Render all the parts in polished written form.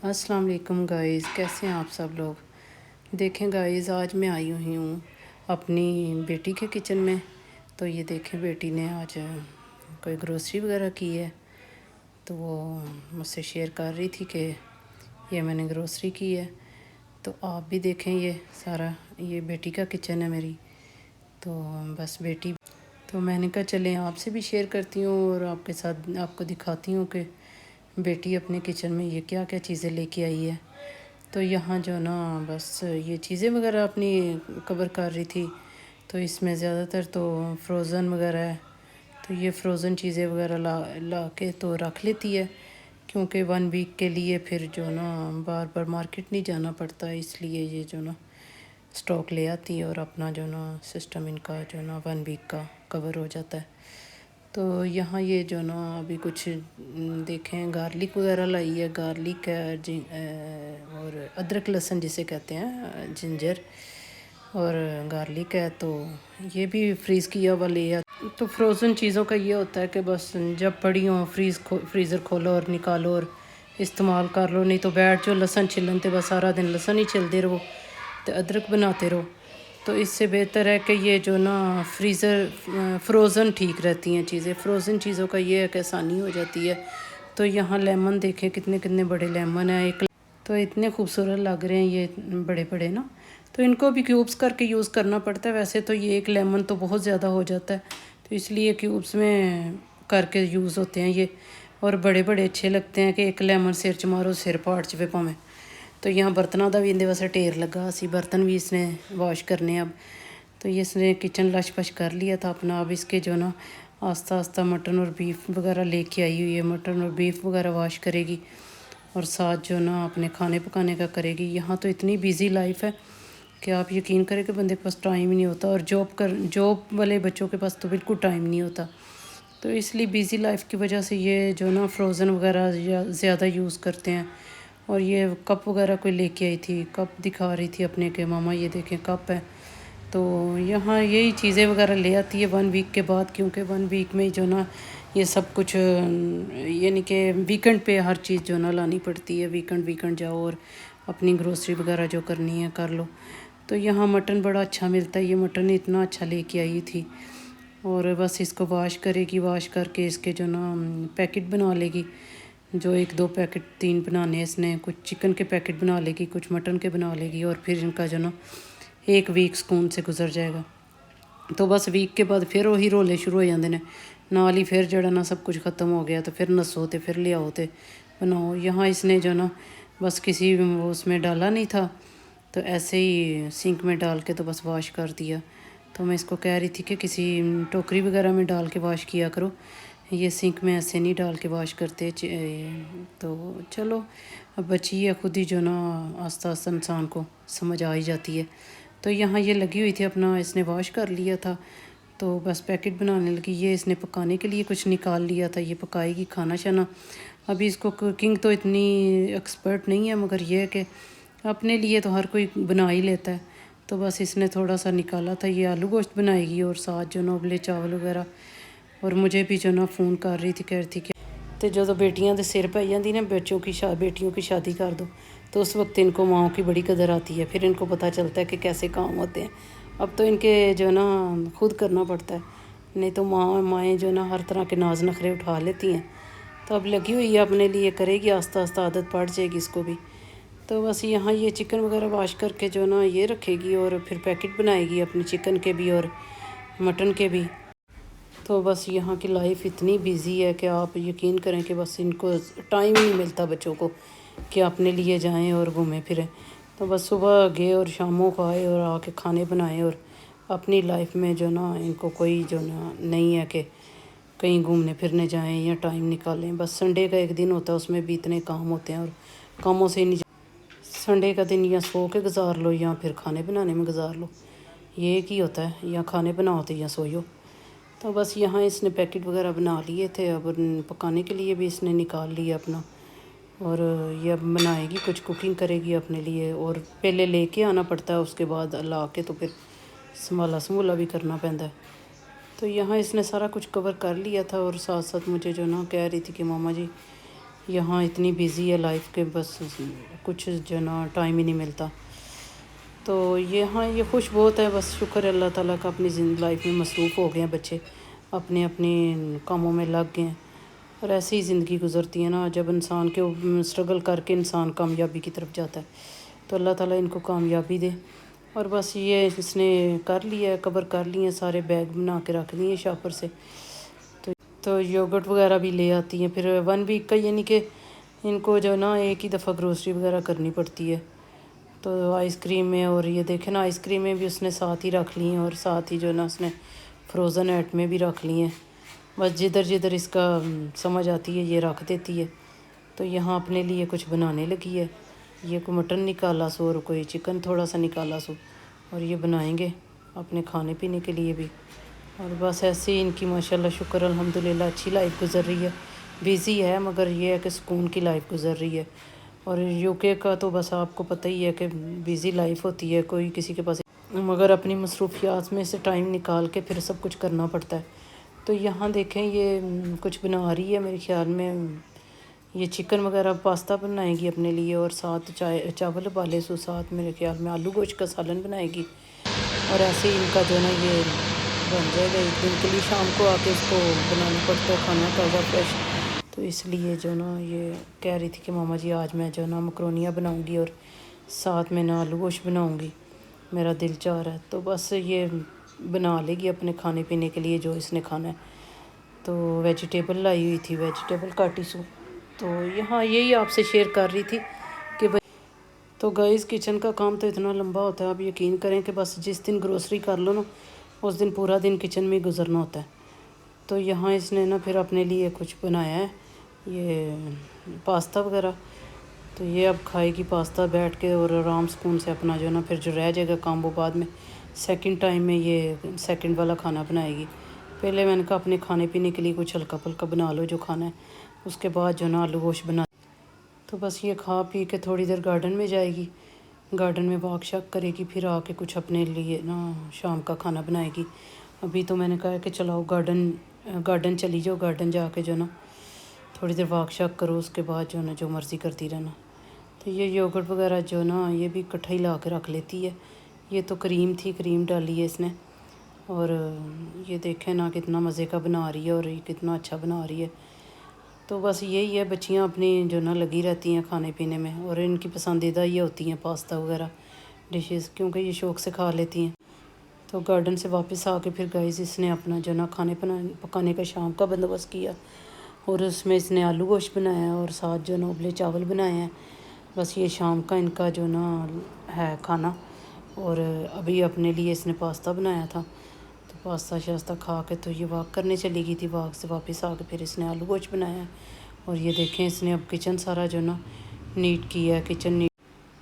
अस्सलाम वालेकुम गाइस, कैसे हैं आप सब लोग। देखें गाइस, आज मैं आई हुई हूँ अपनी बेटी के किचन में। तो ये देखें, बेटी ने आज कोई ग्रोसरी वगैरह की है, तो वो मुझसे शेयर कर रही थी कि ये मैंने ग्रोसरी की है। तो आप भी देखें, ये सारा ये बेटी का किचन है मेरी। तो बस बेटी, तो मैंने कहा चलें आपसे भी शेयर करती हूँ और आपके साथ आपको दिखाती हूँ कि बेटी अपने किचन में ये क्या क्या चीज़ें लेके आई है। तो यहाँ जो ना बस ये चीज़ें वगैरह अपनी कवर कर रही थी। तो इसमें ज़्यादातर तो फ्रोज़न वगैरह है, तो ये फ्रोज़न चीज़ें वगैरह ला ला के तो रख लेती है, क्योंकि 1 वीक के लिए फिर जो ना बार बार मार्केट नहीं जाना पड़ता, इसलिए ये जो ना स्टॉक ले आती है और अपना जो ना सिस्टम इनका जो ना 1 वीक का कवर हो जाता है। तो यहाँ ये जो ना अभी कुछ देखें, गार्लिक वगैरह लाई है। गार्लिक है और अदरक लहसुन जिसे कहते हैं, जिंजर और गार्लिक है। तो ये भी फ्रीज़ किया हुआ लिया। तो फ्रोज़न चीज़ों का ये होता है कि बस जब पड़ी हो फ्रीज़र खोलो और निकालो और इस्तेमाल कर लो। नहीं तो बैठ जो लहसुन छिलन तो बस सारा दिन लहसुन ही छिलते रहो तो अदरक बनाते रहो। तो इससे बेहतर है कि ये जो ना फ्रोज़न ठीक रहती हैं चीज़ें। फ्रोज़न चीज़ों का ये है कि आसानी हो जाती है। तो यहाँ लेमन देखें, कितने कितने बड़े लेमन हैं। एक तो इतने खूबसूरत लग रहे हैं ये बड़े बड़े ना। तो इनको भी क्यूब्स करके यूज़ करना पड़ता है। वैसे तो ये एक लेमन तो बहुत ज़्यादा हो जाता है, तो इसलिए क्यूब्स में करके यूज़ होते हैं ये। और बड़े बड़े अच्छे लगते हैं कि एक लेमन सिर च मारो सिर पाड़ च पावें। तो यहाँ बर्तनों का भी इनके वास्ते ढेर लगा सी, बर्तन भी इसने वॉश करने अब। तो ये इसने किचन लश पश कर लिया था अपना। अब इसके जो ना आस्ता आस्ता मटन और बीफ वगैरह लेके आई हुई है। मटन और बीफ वगैरह वॉश करेगी और साथ जो ना अपने खाने पकाने का करेगी। यहाँ तो इतनी बिज़ी लाइफ है कि आप यकीन करें कि बंदे के पास टाइम ही नहीं होता। और जॉब वाले बच्चों के पास तो बिल्कुल टाइम नहीं होता। तो इसलिए बिज़ी लाइफ की वजह से ये जो ना फ्रोज़न वगैरह ज़्यादा यूज़ करते हैं। और ये कप वगैरह कोई लेके आई थी, कप दिखा रही थी अपने के मामा ये देखें कप है। तो यहाँ यही चीज़ें वगैरह ले आती है 1 वीक के बाद, क्योंकि 1 वीक में जो ना ये सब कुछ यानी कि वीकेंड पे हर चीज़ जो ना लानी पड़ती है। वीकेंड जाओ और अपनी ग्रोसरी वगैरह जो करनी है कर लो। तो यहाँ मटन बड़ा अच्छा मिलता है। ये मटन इतना अच्छा लेके आई थी। और बस इसको वॉश करेगी, वॉश करके इसके जो ना पैकेट बना लेगी। जो 1-2 पैकेट 3 बनाने इसने, कुछ चिकन के पैकेट बना लेगी, कुछ मटन के बना लेगी। और फिर इनका जो ना 1 वीक सुकून से गुजर जाएगा। तो बस वीक के बाद फिर वही रोले शुरू हो जाते हैं नाल ही। फिर जड़ा ना सब कुछ ख़त्म हो गया तो फिर नसो तो फिर ले आओ तो बनाओ। यहाँ इसने जो ना बस किसी उसमें डाला नहीं था, तो ऐसे ही सिंक में डाल के तो बस वॉश कर दिया। तो मैं इसको कह रही थी कि किसी टोकरी वगैरह में डाल के वॉश किया करो, ये सिंक में ऐसे नहीं डाल के वॉश करते। तो चलो, अब बची है खुद ही जो ना आस्ता आस्ता इंसान को समझ आ ही जाती है। तो यहाँ ये लगी हुई थी अपना, इसने वॉश कर लिया था तो बस पैकेट बनाने लगी। ये इसने पकाने के लिए कुछ निकाल लिया था, ये पकाएगी खाना शाना। अभी इसको कुकिंग तो इतनी एक्सपर्ट नहीं है, मगर ये है कि अपने लिए तो हर कोई बना ही लेता है। तो बस इसने थोड़ा सा निकाला था। ये आलू गोश्त बनाएगी और साथ जो ना उबले चावल वगैरह। और मुझे भी जो ना फ़ोन कर रही थी, कह रही थी कि तो जो बेटियां दे सिर पै जाती ना बेटियों की शादी कर दो, तो उस वक्त इनको माओं की बड़ी कदर आती है। फिर इनको पता चलता है कि कैसे काम होते हैं। अब तो इनके जो ना खुद करना पड़ता है, नहीं तो माएँ जो ना हर तरह के नाज नखरे उठा लेती हैं। तो अब लगी हुई है अपने लिए, करेगी आस्ता आस्ता, आदत पड़ जाएगी इसको भी। तो बस यहाँ ये चिकन वगैरह वॉश करके जो ना ये रखेगी और फिर पैकेट बनाएगी अपने चिकन के भी और मटन के भी। तो बस यहाँ की लाइफ इतनी बिज़ी है कि आप यकीन करें कि बस इनको टाइम ही नहीं मिलता बच्चों को कि अपने लिए जाएं और घूमें फिरें। तो बस सुबह गए और शामों को आए और आके खाने बनाए। और अपनी लाइफ में जो ना इनको कोई जो ना नहीं है कि कहीं घूमने फिरने जाएं या टाइम निकालें। बस संडे का एक दिन होता है, उसमें भी इतने काम होते हैं और कामों से नहीं। संडे का दिन या सो के गुजार लो या फिर खाने बनाने में गुजार लो, ये एक ही होता है, या खाने बनाओ तो या सोयो। तो बस यहाँ इसने पैकेट वगैरह बना लिए थे। अब पकाने के लिए भी इसने निकाल लिया अपना। और ये अब बनाएगी, कुछ कुकिंग करेगी अपने लिए। और पहले लेके आना पड़ता है, उसके बाद ला के तो फिर संभाला भी करना पैंदा है। तो यहाँ इसने सारा कुछ कवर कर लिया था। और साथ साथ मुझे जो ना कह रही थी कि मामा जी यहाँ इतनी बिज़ी है लाइफ के, बस कुछ जो ना टाइम ही नहीं मिलता। तो यहाँ ये खुश बहुत है, बस शुक्र है अल्लाह ताला का, अपनी लाइफ में मसरूफ़ हो गए हैं बच्चे, अपने अपने कामों में लग गए हैं। और ऐसे ही ज़िंदगी गुजरती है ना, जब इंसान के स्ट्रगल करके इंसान कामयाबी की तरफ जाता है, तो अल्लाह ताला इनको कामयाबी दे। और बस ये इसने कर लिया है, कवर कर लिए हैं, सारे बैग बना के रख दिए शॉपर से। तो योगर्ट वगैरह भी ले आती हैं फिर 1 वीक का, यानी कि इनको जो ना एक ही दफ़ा ग्रोसरी वगैरह करनी पड़ती है। तो आइसक्रीम में, और ये देखें ना आइसक्रीम में भी उसने साथ ही रख ली हैं, और साथ ही जो ना उसने फ्रोज़न ऐट में भी रख ली हैं। बस जिधर जिधर इसका समझ आती है ये रख देती है। तो यहाँ अपने लिए कुछ बनाने लगी है, ये कोई मटन निकाला सो और कोई चिकन थोड़ा सा निकाला सो, और ये बनाएंगे अपने खाने पीने के लिए भी। और बस ऐसे ही इनकी माशाल्लाह शुक्र अल्हम्दुलिल्लाह अच्छी लाइफ गुजर रही है। बिज़ी है मगर ये है कि सुकून की लाइफ गुजर रही है। और यूके का तो बस आपको पता ही है कि बिज़ी लाइफ होती है, कोई किसी के पास, मगर अपनी मसरूफियात में से टाइम निकाल के फिर सब कुछ करना पड़ता है। तो यहाँ देखें ये कुछ बना रही है, मेरे ख्याल में ये चिकन वगैरह पास्ता बनाएगी अपने लिए, और साथ चावल उबाले सो, साथ मेरे ख्याल में आलू गोश्त का सालन बनाएगी। और ऐसे ही इनका जो है ना ये बन जाएगा एक दिन के लिए। शाम को आके इसको बनाना पड़ता है खाना ताज़ा फ्रेश, तो इसलिए जो ना ये कह रही थी कि मामा जी आज मैं जो ना मकरोनियाँ बनाऊँगी और साथ में ना आलू गोश्त बनाऊँगी, मेरा दिल चाह रहा है। तो बस ये बना लेगी अपने खाने पीने के लिए जो इसने खाना है। तो वेजिटेबल लाई हुई थी, वेजिटेबल काटी सो। तो यहाँ यही आपसे शेयर कर रही थी कि भाई, तो गाइस किचन का काम तो इतना लंबा होता है, आप यकीन करें कि बस जिस दिन ग्रोसरी कर लो ना, उस दिन पूरा दिन किचन में गुजरना होता है। तो यहाँ इसने ना फिर अपने लिए कुछ बनाया है, ये पास्ता वगैरह। तो ये अब खाएगी पास्ता बैठ के, और आराम सुकून से अपना जो ना फिर जो रह जाएगा काम वो बाद में सेकंड टाइम में ये सेकंड वाला खाना बनाएगी। पहले मैंने कहा अपने खाने पीने के लिए कुछ हल्का फुल्का बना लो जो खाना है, उसके बाद जो ना आलू गोश्त बना। तो बस ये खा पी के थोड़ी देर गार्डन में जाएगी, गार्डन में वॉक शॉक करेगी, फिर आके कुछ अपने लिए ना शाम का खाना बनाएगी। अभी तो मैंने कहा कि चलाओ गार्डन चली जाओ, गार्डन जाके जो ना थोड़ी देर वॉक शॉक करो, उसके बाद जो ना जो मर्ज़ी करती रहना। तो ये योगर्ट वगैरह जो ना ये भी इकट्ठा ही ला के रख लेती है। ये तो क्रीम थी, क्रीम डाली है इसने। और ये देखें ना कितना मज़े का बना रही है, और ये कितना अच्छा बना रही है। तो बस यही है, बच्चियाँ अपनी जो ना लगी रहती हैं खाने पीने में, और इनकी पसंदीदा ये होती हैं पास्ता वगैरह डिशेस, क्योंकि ये शौक़ से खा लेती हैं। तो गार्डन से वापस आके फिर गाइस इसने अपना जो ना खाने पकाने का शाम का बंदोबस्त किया, और उसमें इसने आलू गोश्त बनाया और साथ जो ना उबले चावल बनाए हैं। बस ये शाम का इनका जो ना है खाना। और अभी अपने लिए इसने पास्ता बनाया था, तो पास्ता शास्ता खा के तो ये वॉक करने चली गई थी, वॉक से वापस आके फिर इसने आलू गोश्त बनाया। और ये देखें इसने अब किचन सारा जो ना नीट किया है, किचन नीट।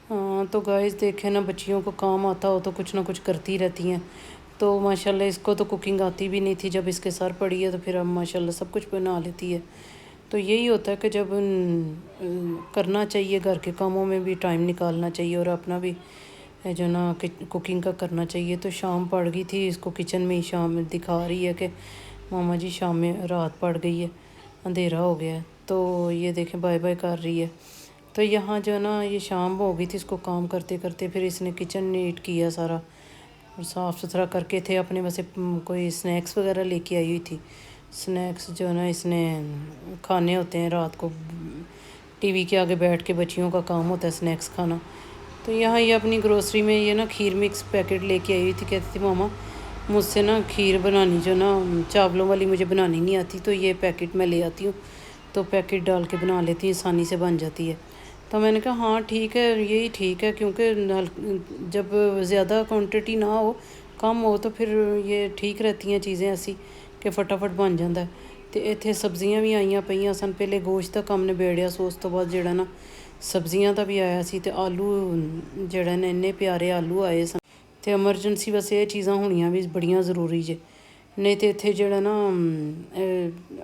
हाँ तो गाइस देखें ना, बच्चियों को काम आता हो तो कुछ ना कुछ करती रहती हैं। तो माशाल्लाह इसको तो कुकिंग आती भी नहीं थी, जब इसके सर पड़ी है तो फिर अब माशाल्लाह सब कुछ बना लेती है। तो यही होता है कि जब करना चाहिए, घर के कामों में भी टाइम निकालना चाहिए, और अपना भी जो ना कुकिंग का करना चाहिए। तो शाम पड़ गई थी, इसको किचन में ही शाम दिखा रही है कि मामा जी शाम में रात पड़ गई है, अंधेरा हो गया है। तो ये देखें बाय बाय कर रही है। तो यहाँ जो ना ये शाम हो गई थी इसको काम करते करते, फिर इसने किचन नीट किया सारा, और साफ़ सुथरा करके थे अपने वैसे कोई स्नैक्स वगैरह लेके आई हुई थी। स्नैक्स जो ना इसने खाने होते हैं रात को, टीवी के आगे बैठ के बच्चियों का काम होता है स्नैक्स खाना। तो यहाँ ये अपनी ग्रोसरी में ये ना खीर मिक्स पैकेट लेके आई हुई थी, कहती थी मामा मुझसे ना खीर बनानी जो ना चावलों वाली मुझे बनानी नहीं आती, तो ये पैकेट मैं ले आती हूँ, तो पैकेट डाल के बना लेती हूँ, आसानी से बन जाती है। तो मैंने कहा हाँ ठीक है, यही ठीक है, क्योंकि जब ज़्यादा क्वांटिटी ना हो, कम हो, तो फिर ये ठीक रहती हैं चीज़ें ऐसी कि फटाफट बन जाता है। तो इतने सब्जियां भी आईयां पईयां सन, पहले गोश्त का काम निबेड़िया सो, उस तो बाद जिहड़ा ना सब्जियां का भी आया सी, ते आलू जिहड़ा ने इन्ने प्यारे आलू आए सन। तो एमरजेंसी बस ये चीज़ां होनियां भी बड़ियां ज़रूरी जे, नहीं तो इत्थे जिहड़ा ना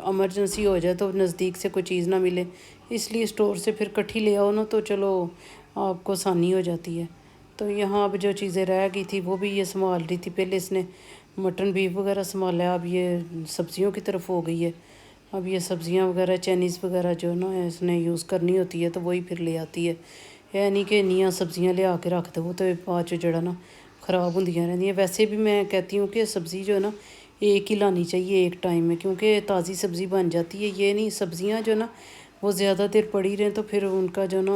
एमरजेंसी हो जाए तो नज़दीक से कोई चीज़ ना मिले, इसलिए स्टोर से फिर कट्ठी ले आओ ना, तो चलो आपको आसानी हो जाती है। तो यहाँ अब जो चीज़ें रह गई थी वो भी ये संभाल रही थी। पहले इसने मटन बीफ वगैरह संभाला, अब ये सब्जियों की तरफ हो गई है। اب یہ سبزیاں وغیرہ چائنیز وغیرہ جو نا اس نے یوز کرنی ہوتی ہے تو وہی پھر لے آتی ہے، یہ نہیں کہ انیاں سبزیاں لیا کے رکھ دو تو بعد جڑا نا خراب ہوندیاں رہندیاں۔ ویسے بھی میں کہتی ہوں کہ سبزی جو ہے نا ایک ہی لانی چاہیے ایک ٹائم میں، کیونکہ تازی سبزی بن جاتی ہے۔ یہ نہیں سبزیاں جو نا وہ زیادہ دیر پڑی رہیں تو پھر ان کا جو نا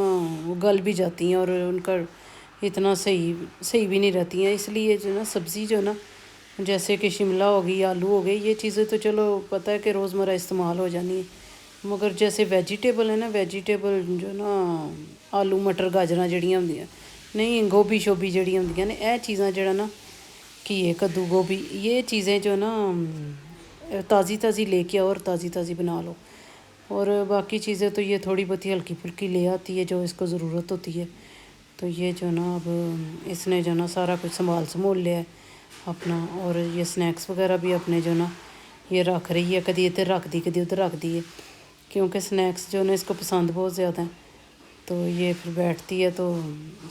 وہ گل بھی جاتی ہیں اور ان کا اتنا صحیح بھی نہیں رہتی ہیں۔ اس لیے جو نا سبزی جو نا جیسے کہ شملہ ہو گئی، آلو ہو گئے، یہ چیزیں تو چلو پتہ ہے کہ روزمرہ استعمال ہو جانی ہے، مگر جیسے ویجیٹیبل ہے نا، ویجیٹیبل جو نا آلو مٹر گاجراں جڑیاں ہوندیاں نہیں، گوبھی شوبھی جڑیاں ہوندیاں نے، یہ چیزاں جڑا نا گھیے کدو گوبھی، یہ چیزیں جو نا تازی تازی لے کے آؤ اور تازی تازی بنا لو، اور باقی چیزیں تو یہ تھوڑی بہت ہلکی پھلکی لے آتی ہے جو اس کو ضرورت ہوتی ہے۔ تو یہ جو نا اب اس نے جو نا سارا کچھ سنبھال لیا ہے اپنا، اور یہ سنیکس وغیرہ بھی اپنے جو نا یہ رکھ رہی ہے، کدی ادھر رکھ دی کدی ادھر رکھ دی ہے، کیونکہ سنیکس جو نا اس کو پسند بہت زیادہ ہیں، تو یہ پھر بیٹھتی ہے تو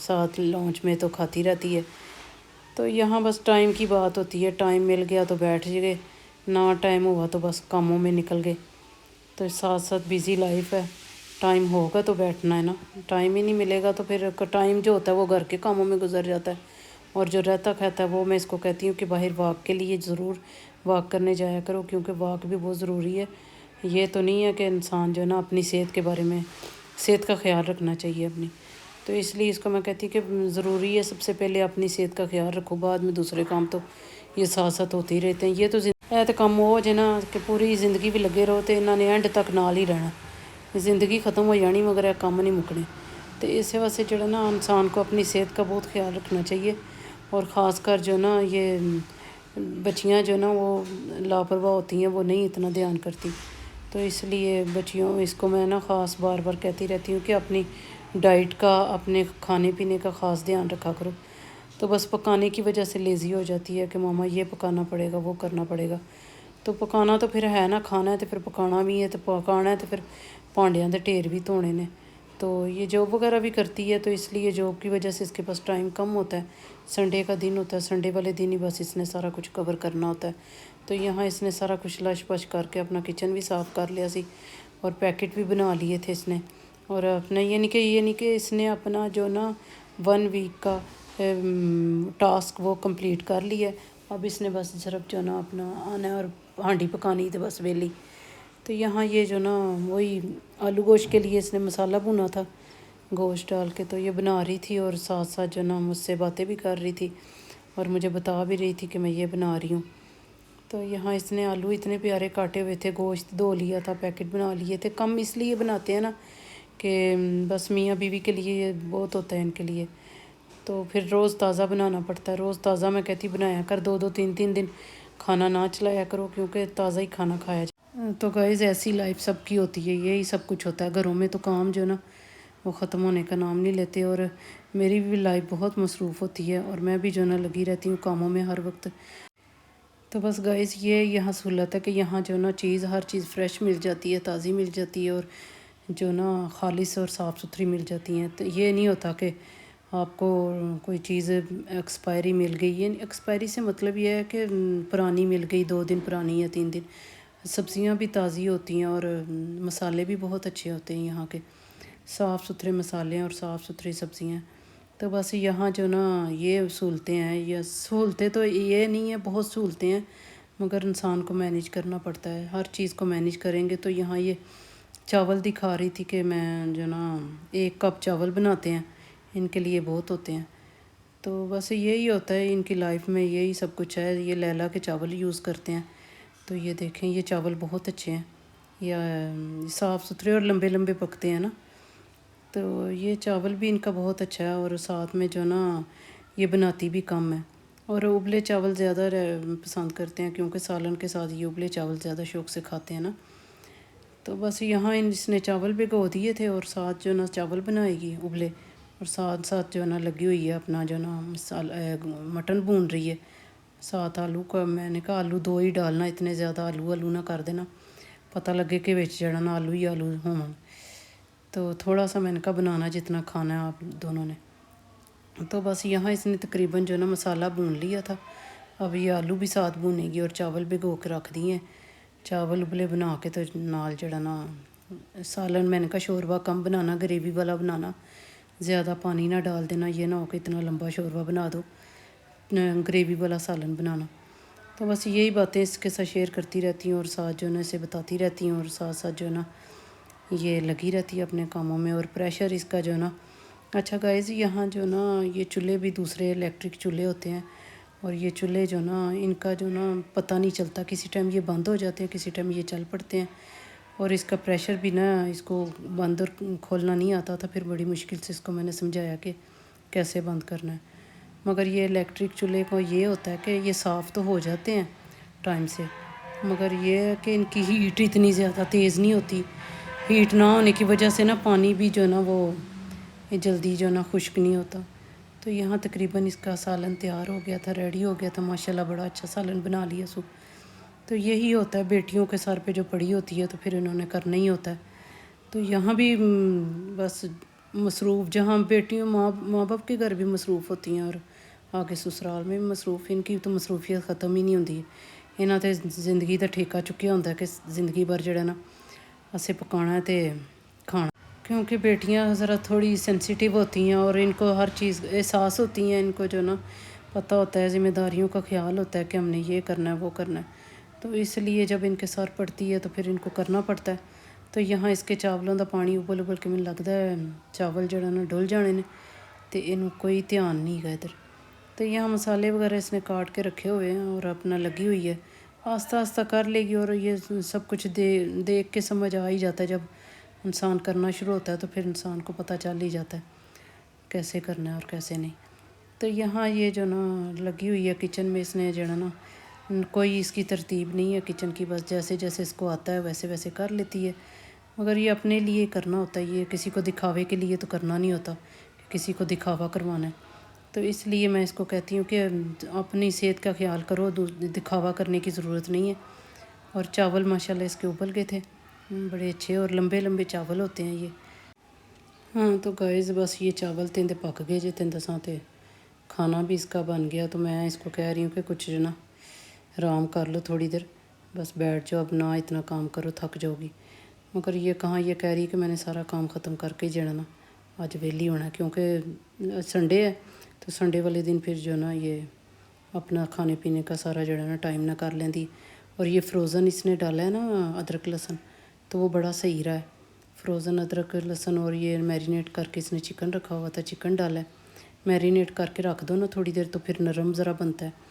ساتھ لانچ میں تو کھاتی رہتی ہے۔ تو یہاں بس ٹائم کی بات ہوتی ہے، ٹائم مل گیا تو بیٹھ گئے، نہ ٹائم ہوا تو بس کاموں میں نکل گئے۔ تو ساتھ ساتھ بیزی لائف ہے، ٹائم ہوگا تو بیٹھنا ہے نا، ٹائم ہی نہیں ملے گا تو پھر ٹائم جو ہوتا ہے وہ گھر کے کاموں میں گزر جاتا ہے، اور جو رہتا کھاتا ہے وہ میں اس کو کہتی ہوں کہ باہر واک کے لیے ضرور واک کرنے جایا کرو، کیونکہ واک بھی بہت ضروری ہے۔ یہ تو نہیں ہے کہ انسان جو ہے نا اپنی صحت کے بارے میں صحت کا خیال رکھنا چاہیے اپنی، تو اس لیے اس کو میں کہتی کہ ضروری ہے سب سے پہلے اپنی صحت کا خیال رکھو، بعد میں دوسرے کام تو یہ ساتھ ساتھ ہوتے ہی رہتے ہیں۔ یہ تو کم ہو جائے نا کہ پوری زندگی بھی لگے رہو تو انہوں نے اینڈ تک نال ہی رہنا، زندگی ختم ہو جانی مگر یہ کام نہیں مکنے۔ تو اس واسطے جو نا انسان کو اپنی صحت کا بہت خیال رکھنا چاہیے، اور خاص کر جو نا یہ بچیاں جو نا وہ لاپرواہ ہوتی ہیں، وہ نہیں اتنا دھیان کرتی، تو اس لیے بچیوں اس کو میں نا خاص بار بار کہتی رہتی ہوں کہ اپنی ڈائٹ کا اپنے کھانے پینے کا خاص دھیان رکھا کرو۔ تو بس پکانے کی وجہ سے لیزی ہو جاتی ہے کہ ماما یہ پکانا پڑے گا وہ کرنا پڑے گا، تو پکانا تو پھر ہے نا، کھانا ہے تو پھر پکانا بھی ہے، تو پکانا ہے تو پھر بھانڈیاں دے ڈھیر بھی دھونے نے۔ تو یہ جاب وغیرہ بھی کرتی ہے تو اس لیے جاب کی وجہ سے اس کے پاس ٹائم کم ہوتا ہے، سنڈے کا دن ہوتا ہے، سنڈے والے دن ہی بس اس نے سارا کچھ کور کرنا ہوتا ہے۔ تو یہاں اس نے سارا کچھ لش پش کر کے اپنا کچن بھی صاف کر لیا سی، اور پیکٹ بھی بنا لیے تھے اس نے، اور اپنا یہ نہیں کہ اس نے اپنا جو نا 1 ویک کا ٹاسک وہ کمپلیٹ کر لیا ہے، اب اس نے بس صرف جو نا اپنا آنا ہے اور ہانڈی پکانی تھے بس ویلی۔ تو یہاں یہ جو نا وہی آلو گوشت کے لیے اس نے مسالہ بھونا تھا گوشت ڈال کے، تو یہ بنا رہی تھی اور ساتھ ساتھ جو نا مجھ سے باتیں بھی کر رہی تھی اور مجھے بتا بھی رہی تھی کہ میں یہ بنا رہی ہوں۔ تو یہاں اس نے آلو اتنے پیارے کاٹے ہوئے تھے، گوشت دھو لیا تھا، پیکٹ بنا لیے تھے، کم اس لیے بناتے ہیں نا کہ بس میاں بیوی کے لیے یہ بہت ہوتا ہے ان کے لیے، تو پھر روز تازہ بنانا پڑتا ہے، روز تازہ میں کہتی بنایا کر، 2 3 دن کھانا نہ چلایا کرو، کیونکہ تازہ ہی کھانا کھایا جائے۔ تو گائز ایسی لائف سب کی ہوتی ہے، یہی سب کچھ ہوتا ہے گھروں میں، تو کام جو نا وہ ختم ہونے کا نام نہیں لیتے، اور میری بھی لائف بہت مصروف ہوتی ہے اور میں بھی جو نا لگی رہتی ہوں کاموں میں ہر وقت۔ تو بس گائز یہاں سہولت ہے کہ یہاں جو نا ہر چیز فریش مل جاتی ہے، تازی مل جاتی ہے، اور جو نا خالص اور صاف ستھری مل جاتی ہیں۔ تو یہ نہیں ہوتا کہ آپ کو کوئی چیز ایکسپائری مل گئی، یہ ایکسپائری سے مطلب یہ ہے کہ پرانی مل گئی، 2 دن پرانی یا 3 دن۔ سبزیاں بھی تازی ہوتی ہیں اور مسالے بھی بہت اچھے ہوتے ہیں یہاں کے، صاف ستھرے مسالے اور صاف ستھری سبزیاں۔ تو بس یہاں جو نا یہ سہولتیں ہیں، یہ سہولتیں تو یہ نہیں ہیں، بہت سہولتیں ہیں، مگر انسان کو مینیج کرنا پڑتا ہے، ہر چیز کو مینیج کریں گے۔ تو یہاں یہ چاول دکھا رہی تھی کہ میں جو نا 1 کپ چاول بناتے ہیں، ان کے لیے بہت ہوتے ہیں۔ تو بس یہی ہوتا ہے ان کی لائف میں، یہی سب کچھ ہے، یہ لیلا کے چاول یوز کرتے ہیں۔ تو یہ دیکھیں یہ چاول بہت اچھے ہیں، یہ صاف ستھرے اور لمبے لمبے پکتے ہیں نا، تو یہ چاول بھی ان کا بہت اچھا ہے، اور ساتھ میں جو نا یہ بناتی بھی کم ہے، اور ابلے چاول زیادہ پسند کرتے ہیں، کیونکہ سالن کے ساتھ یہ ابلے چاول زیادہ شوق سے کھاتے ہیں نا۔ تو بس یہاں اس نے چاول بھگو دیے تھے، اور ساتھ جو نا چاول بنائے گی ابلے، اور ساتھ ساتھ جو نا لگی ہوئی ہے اپنا جو نا مٹن بھون رہی ہے، ساتھ آلو کا میں نے کہا آلو 2 ہی ڈالنا، اتنے زیادہ آلو نہ کر دینا، پتہ لگے کہ وچ جڑا نا آلو ہی آلو ہوں، تو تھوڑا سا میں نے کہا بنانا جتنا کھانا ہے آپ دونوں نے۔ تو بس یہاں اس نے تقریباً جو نا مسالہ بھون لیا تھا، اب یہ آلو بھی ساتھ بھونے گی اور چاول بھگو کے رکھ دیے ہیں، चावल उबले बना के तो नाल जड़ा ना सालन मैंने कहा शोरबा कम बनाना, ग्रेवी वाला बनाना, ज़्यादा पानी ना डाल देना, ये ना हो कि इतना लंबा शोरबा बना दो, ग्रेवी वाला सालन बनाना। तो बस यही बातें इसके साथ शेयर करती रहती हूँ और साथ जो है ना इसे बताती रहती हूँ और साथ साथ जो है ना ये लगी रहती है अपने कामों में। और प्रेशर इसका जो है ना, अच्छा गाइस यहाँ जो ना ये चूल्हे भी दूसरे इलेक्ट्रिक चूल्हे होते हैं और ये चूल्हे जो ना इनका जो ना पता नहीं चलता, किसी टाइम ये बंद हो जाते हैं, किसी टाइम ये चल पड़ते हैं। और इसका प्रेशर भी ना इसको बंद और खोलना नहीं आता था, फिर बड़ी मुश्किल से इसको मैंने समझाया कि कैसे बंद करना है। मगर ये इलेक्ट्रिक चूल्हे को ये होता है कि ये साफ़ तो हो जाते हैं टाइम से, मगर ये है कि इनकी हीट इतनी ज़्यादा तेज़ नहीं होती। हीट ना होने की वजह से ना पानी भी जो ना वो जल्दी जो ना खुश्क नहीं होता। तो यहाँ तकरीबन इसका सालन तैयार हो गया था, रेडी हो गया था माशाल्लाह, बड़ा अच्छा सालन बना लिया सो। तो यही होता है बेटियों के सर पे जो पड़ी होती है तो फिर इन्होंने करना ही होता है। तो यहाँ भी बस मसरूफ़, जहाँ बेटियों माँ बाप के घर भी मसरूफ़ होती हैं और आगे ससुराल में भी मसरूफ़, इनकी तो मसरूफियत ख़त्म ही नहीं होती। इन्हों तो ज़िंदगी का ठेका चुक्या होता है कि ज़िंदगी भर जड़ा ना असें पकाना है तो खाना। क्योंकि बेटियां ज़रा थोड़ी सेंसिटिव होती हैं और इनको हर चीज़ एहसास होती हैं, इनको जो ना पता होता है, ज़िम्मेदारियों का ख्याल होता है कि हमने ये करना है वो करना है। तो इसलिए जब इनके सर पड़ती है तो फिर इनको करना पड़ता है। तो यहाँ इसके चावलों का पानी उबल उबल के मैंने लगता है चावल जड़ा ना डुल जाने ने, तो इन्हों कोई ध्यान नहीं गा इधर। तो यहाँ मसाले वगैरह इसने काट के रखे हुए हैं और अपना लगी हुई है, आस्ता आस्ता कर लेगी। और ये सब कुछ देख के समझ आ ही जाता है, जब इंसान करना शुरू होता है तो फिर इंसान को पता चल ही जाता है कैसे करना है और कैसे नहीं। तो यहाँ ये जो ना लगी हुई है किचन में, इसने जो है ना कोई इसकी तरतीब नहीं है किचन की, बस जैसे जैसे इसको आता है वैसे वैसे कर लेती है। मगर ये अपने लिए करना होता है, ये किसी को दिखावे के लिए तो करना नहीं होता, किसी को दिखावा करवाना है। तो इसलिए मैं इसको कहती हूँ कि अपनी सेहत का ख्याल करो, दिखावा करने की ज़रूरत नहीं है। और चावल माशाल्लाह इसके उबल गए थे, बड़े अच्छे और लंबे लंबे चावल होते हैं ये। हाँ तो गाइस बस ये चावल तेंदे पक गए जे, तेंदे साथ खाना भी इसका बन गया। तो मैं इसको कह रही हूँ कि कुछ जो ना आराम कर लो थोड़ी देर, बस बैठ जाओ, अब ना इतना काम करो, थक जाओगी। मगर ये कहाँ, ये कह रही कि मैंने सारा काम ख़त्म करके ही जाना ना, आज वेली होना, क्योंकि संडे है। तो संडे वाले दिन फिर जो ना ये अपना खाने पीने का सारा जड़ा ना टाइम ना कर लेंदी। और ये फ्रोज़न इसने डाला है ना अदरक लहसुन, तो वो बड़ा सही रहा है। फ्रोज़न अदरक लहसुन और ये मैरिनेट करके इसने चिकन रखा हुआ था, चिकन डाला है। मैरिनेट करके रख दो ना थोड़ी देर तो फिर नरम ज़रा बनता है।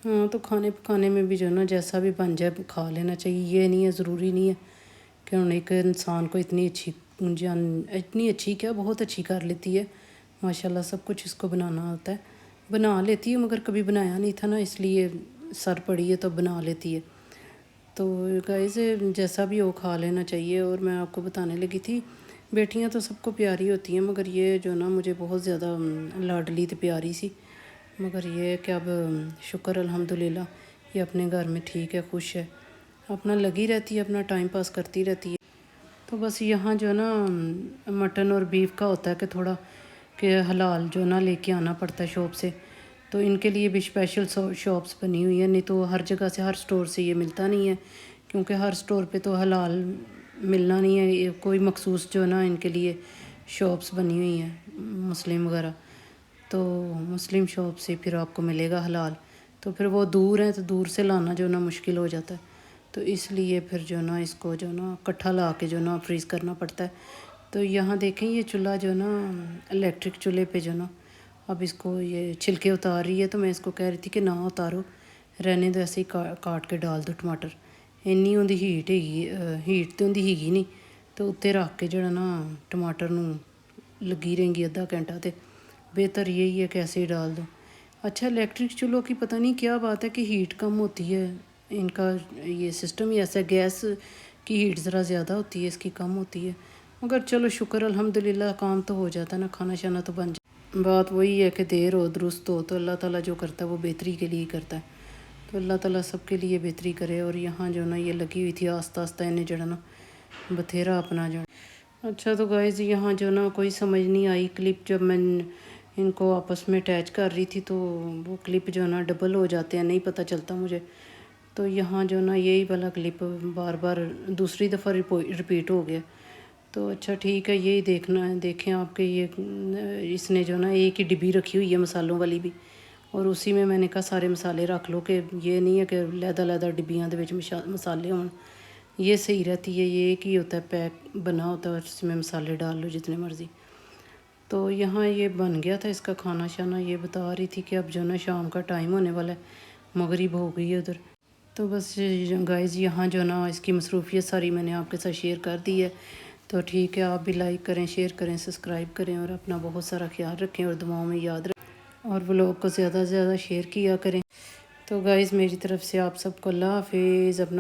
हाँ तो खाने पकाने में भी जो ना जैसा भी बन जाए खा लेना चाहिए, ये नहीं है, ज़रूरी नहीं है कि उन्हें एक इंसान को इतनी अच्छी जान, इतनी अच्छी क्या बहुत अच्छी कर लेती है माशाल्लाह, सब कुछ इसको बनाना आता है, बना लेती है। मगर कभी बनाया नहीं था ना, इसलिए सर पड़ी है तो बना लेती है। तो गाइस जैसा भी हो खा लेना चाहिए। और मैं आपको बताने लगी थी, बेटियां तो सबको प्यारी होती हैं, मगर ये जो ना मुझे बहुत ज़्यादा लाडली तो प्यारी सी। मगर ये कि अब शुक्र अल्हम्दुलिल्लाह ये अपने घर में ठीक है, खुश है, अपना लगी रहती है, अपना टाइम पास करती रहती है। तो बस यहाँ जो ना मटन और बीफ का होता है कि थोड़ा कि हलाल जो ना लेके आना पड़ता है शॉप से। तो इनके लिए भी स्पेशल शॉप्स बनी हुई है, नहीं तो हर जगह से, हर स्टोर से ये मिलता नहीं है, क्योंकि हर स्टोर पे तो हलाल मिलना नहीं है। ये कोई मखसूस जो ना इनके लिए शॉप्स बनी हुई हैं मुस्लिम वगैरह, तो मुस्लिम शॉप से फिर आपको मिलेगा हलाल। तो फिर वो दूर है तो दूर से लाना जो ना मुश्किल हो जाता है। तो इसलिए फिर जो ना इसको जो ना इकट्ठा ला के जो ना फ्रीज़ करना पड़ता है। तो यहाँ देखें ये चूल्हा जो ना इलेक्ट्रिक चूल्हे पे जो ना अब इसको ये छिलके उतार रही है। तो मैं इसको कह रही थी कि ना उतारो, रहने दो, ऐसे ही काट के डाल दो टमाटर, इन्नी उनकी हीट हैगी, हीट तो उनकी हैगी नहीं। तो उत्ते रख के जड़ा ना टमाटर नूं लगी रहेंगी अद्धा घंटा, तो बेहतर यही है कि ऐसे ही डाल दो। अच्छा इलेक्ट्रिक चूल्हों की पता नहीं क्या बात है कि हीट कम होती है, इनका ये सिस्टम ही ऐसा है, गैस की हीट ज़रा ज़्यादा होती है, इसकी कम होती है। मगर चलो शुक्र अल्हम्दुलिल्लाह काम तो हो जाता है ना, खाना शाना तो बन जाता। बात वही है कि देर हो दुरुस्त हो, तो अल्लाह ताला जो करता है वो बेहतरी के लिए करता है। तो अल्लाह ताला सबके लिए बेहतरी करे। और यहाँ जो ना ये लगी हुई थी, आस्ता आस्ता इन्हें जड़ा ना बथेरा अपना जो। अच्छा तो गाइस यहाँ जो ना कोई समझ नहीं आई क्लिप, जब मैं इनको आपस में अटैच कर रही थी तो वो क्लिप जो ना डबल हो जाते हैं, नहीं पता चलता मुझे। تو یہاں جو نا یہی والا کلپ بار بار دوسری دفعہ رپیٹ ہو گیا. تو اچھا ٹھیک ہے، یہی دیکھنا ہے. دیکھیں آپ کے یہ اس نے جو نا ایک ہی ڈبی رکھی ہوئی ہے مسالوں والی بھی، اور اسی میں میں نے کہا سارے مسالے رکھ لو، کہ یہ نہیں ہے کہ علیحدہ ڈبیاں دے وچ مسالے ہون. یہ صحیح رہتی ہے، یہ ایک ہی ہوتا ہے پیک بنا ہوتا ہے، اور اس میں مسالے ڈال لو جتنے مرضی. تو یہاں یہ بن گیا تھا اس کا کھانا شانا. یہ بتا رہی تھی کہ اب جو نا شام کا ٹائم ہونے والا ہے، مغرب ہو گئی ہے ادھر. تو بس گائز یہاں جو نا اس کی مصروفیت ساری میں نے آپ کے ساتھ شیئر کر دی ہے. تو ٹھیک ہے، آپ بھی لائک کریں، شیئر کریں، سبسکرائب کریں، اور اپنا بہت سارا خیال رکھیں اور دعاؤں میں یاد رکھیں، اور ولاگ کو زیادہ سے زیادہ شیئر کیا کریں. تو گائز میری طرف سے آپ سب کو اللہ حافظ. اپنا